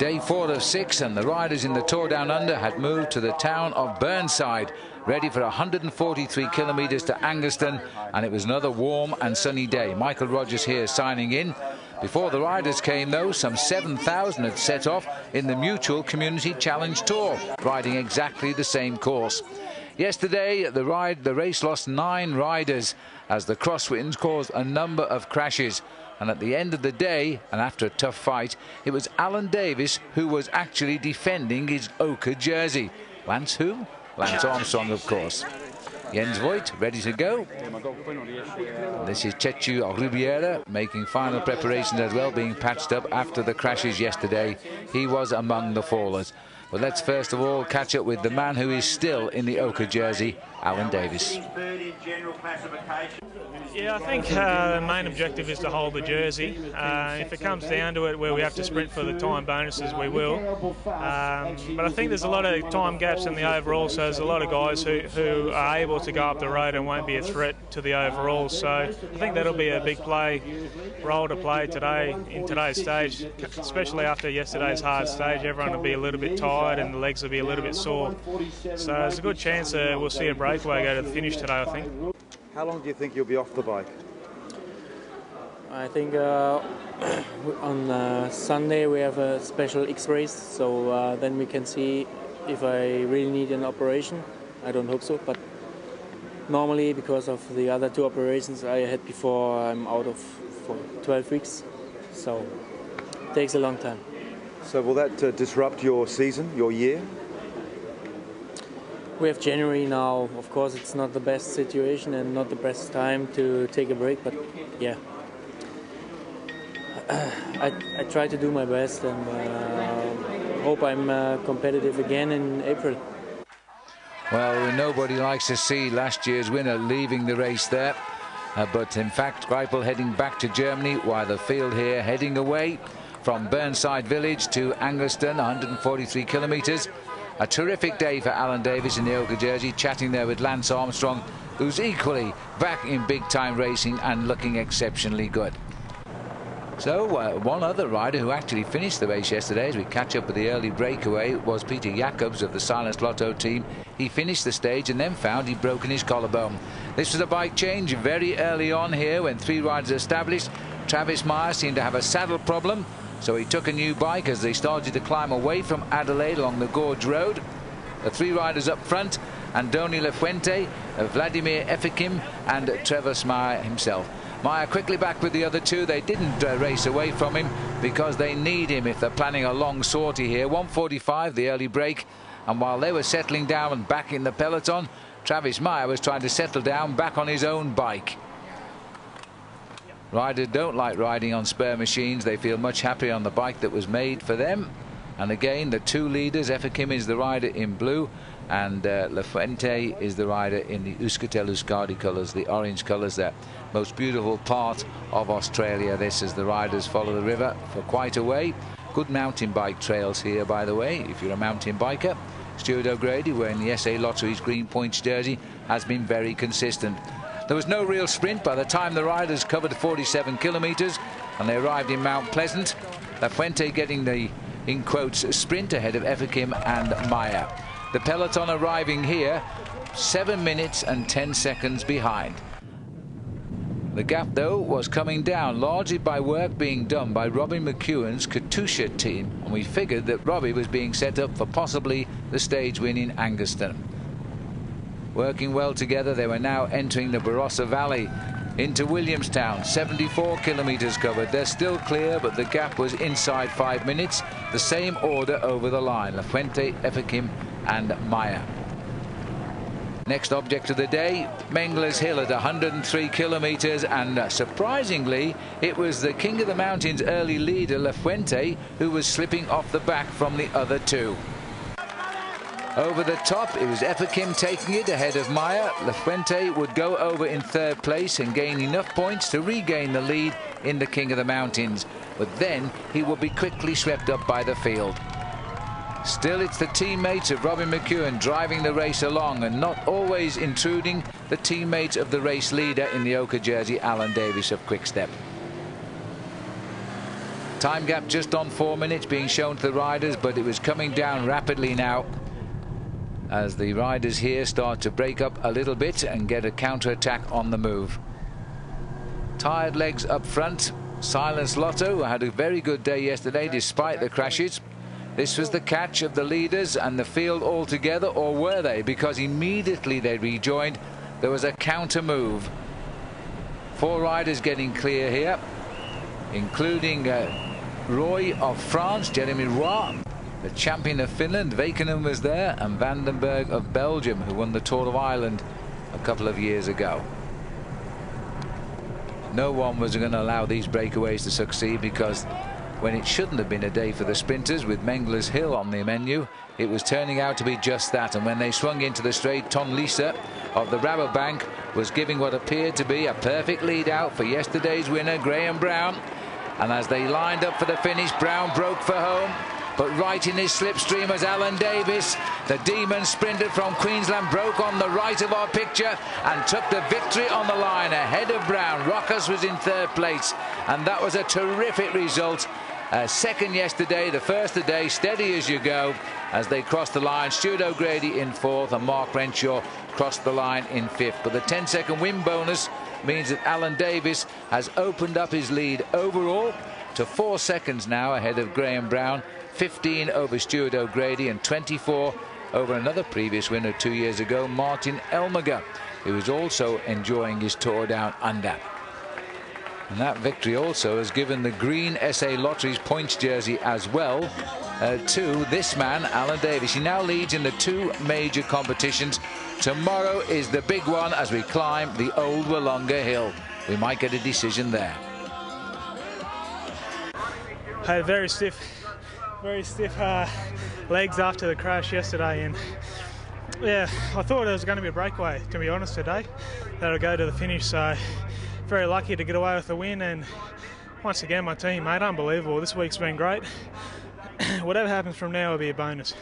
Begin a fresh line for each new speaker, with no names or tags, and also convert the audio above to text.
Day 4 of 6, and the riders in the Tour Down Under had moved to the town of Burnside, ready for 143 kilometres to Angaston, and it was another warm and sunny day. Michael Rogers here signing in. Before the riders came, though, some 7,000 had set off in the Mutual Community Challenge Tour, riding exactly the same course. Yesterday, the race lost 9 riders as the crosswinds caused a number of crashes. And at the end of the day, and after a tough fight, it was Allan Davis who was actually defending his ochre jersey. Lance who? Lance Armstrong, of course. Jens Voigt ready to go. And this is Chechu Riviera making final preparations as well, being patched up after the crashes yesterday. He was among the fallers. But let's first of all catch up with the man who is still in the ochre jersey, Allan Davis.
Yeah, I think the main objective is to hold the jersey. If it comes down to it where we have to sprint for the time bonuses, we will. But I think there's a lot of time gaps in the overall, so there's a lot of guys who are able to go up the road and won't be a threat to the overall. So I think that'll be a big role to play today in today's stage, especially after yesterday's hard stage. Everyone will be a little bit tired and the legs will be a little bit sore. So there's a good chance we'll see a breakaway go to the finish today, I think.
How long do you think you'll be off the bike?
I think on Sunday we have a special X-rays, so then we can see if I really need an operation. I don't hope so, but normally because of the other 2 operations I had before, I'm out of for 12 weeks, so it takes a long time.
So will that disrupt your season, your year?
We have January now. Of course, it's not the best situation and not the best time to take a break, but yeah. I try to do my best and hope I'm competitive again in April.
Well, nobody likes to see last year's winner leaving the race there. But in fact, Greipel heading back to Germany, while the field here heading away from Burnside village to Angaston, 143 kilometres. A terrific day for Allan Davis in the ochre jersey, chatting there with Lance Armstrong, who's equally back in big-time racing and looking exceptionally good. So one other rider who actually finished the race yesterday, as we catch up with the early breakaway, was Peter Jacobs of the Silence Lotto team. He finished the stage and then found he'd broken his collarbone. This was a bike change very early on here when 3 riders established. Travis Meyer seemed to have a saddle problem, so he took a new bike as they started to climb away from Adelaide along the Gorge Road. The 3 riders up front, Andoni Lafuente, Vladimir Efekim and Trevor Meyer himself. Meyer quickly back with the other 2. They didn't race away from him because they need him if they're planning a long sortie here. 1:45 the early break, and while they were settling down and back in the peloton, Travis Meyer was trying to settle down back on his own bike. Riders don't like riding on spare machines. They feel much happier on the bike that was made for them. And again, the 2 leaders, Efekim is the rider in blue and Lafuente is the rider in the Euskaltel Euskadi colours, the orange colours there. Most beautiful part of Australia, this, as the riders follow the river for quite a way. Good mountain bike trails here, by the way, if you're a mountain biker. Stuart O'Grady, wearing the SA Lotteries green points jersey, has been very consistent. There was no real sprint by the time the riders covered 47 kilometres and they arrived in Mount Pleasant. Lafuente getting the, in quotes, sprint ahead of Efekim and Meyer. The peloton arriving here 7 minutes and 10 seconds behind. The gap, though, was coming down largely by work being done by Robbie McEwen's Katusha team, and we figured that Robbie was being set up for possibly the stage win in Angaston. Working well together, they were now entering the Barossa Valley into Williamstown. 74 kilometres covered. They're still clear, but the gap was inside 5 minutes. The same order over the line: Lafuente, Efekim and Meyer. Next object of the day, Mengler's Hill at 103 kilometres, and surprisingly it was the King of the Mountains early leader Lafuente who was slipping off the back from the other 2. Over the top, it was Efekim taking it ahead of Meyer. Lafuente would go over in 3rd place and gain enough points to regain the lead in the King of the Mountains, but then he would be quickly swept up by the field. Still, it's the teammates of Robbie McEwen driving the race along and not always intruding the teammates of the race leader in the ochre jersey, Allan Davis of Quickstep. Time gap just on 4 minutes being shown to the riders, but it was coming down rapidly now as the riders here start to break up a little bit and get a counter-attack on the move. Tired legs up front. Silence Lotto, who had a very good day yesterday despite the crashes. This was the catch of the leaders and the field altogether, or were they? Because immediately they rejoined, there was a counter move. 4 riders getting clear here, including Roy of France, Jeremy Roy, the champion of Finland, Vaikkonen was there, and Vandenberg of Belgium, who won the Tour of Ireland a couple of years ago. No one was going to allow these breakaways to succeed, because when it shouldn't have been a day for the sprinters with Mengler's Hill on the menu, it was turning out to be just that. And when they swung into the straight, Ton Lisa of the Rabobank was giving what appeared to be a perfect lead out for yesterday's winner, Graeme Brown. And as they lined up for the finish, Brown broke for home. But right in his slipstream was Allan Davis. The demon sprinter from Queensland broke on the right of our picture and took the victory on the line ahead of Brown. Rojas was in 3rd place, and that was a terrific result. Second yesterday, the first today, steady as you go as they crossed the line. Stuart O'Grady in 4th and Mark Renshaw crossed the line in 5th. But the 10-second win bonus means that Allan Davis has opened up his lead overall to 4 seconds now ahead of Graeme Brown. 15 over Stuart O'Grady and 24 over another previous winner 2 years ago, Martin Elmager, who is also enjoying his tour down under. And that victory also has given the green SA Lotteries points jersey as well to this man, Allan Davis. He now leads in the 2 major competitions. Tomorrow is the big one as we climb the old Wollonga Hill. We might get a decision there.
I had very stiff legs after the crash yesterday, and yeah, I thought it was going to be a breakaway, to be honest, today. That'll go to the finish, so very lucky to get away with the win. And once again, my team, mate, unbelievable. This week's been great. Whatever happens from now will be a bonus.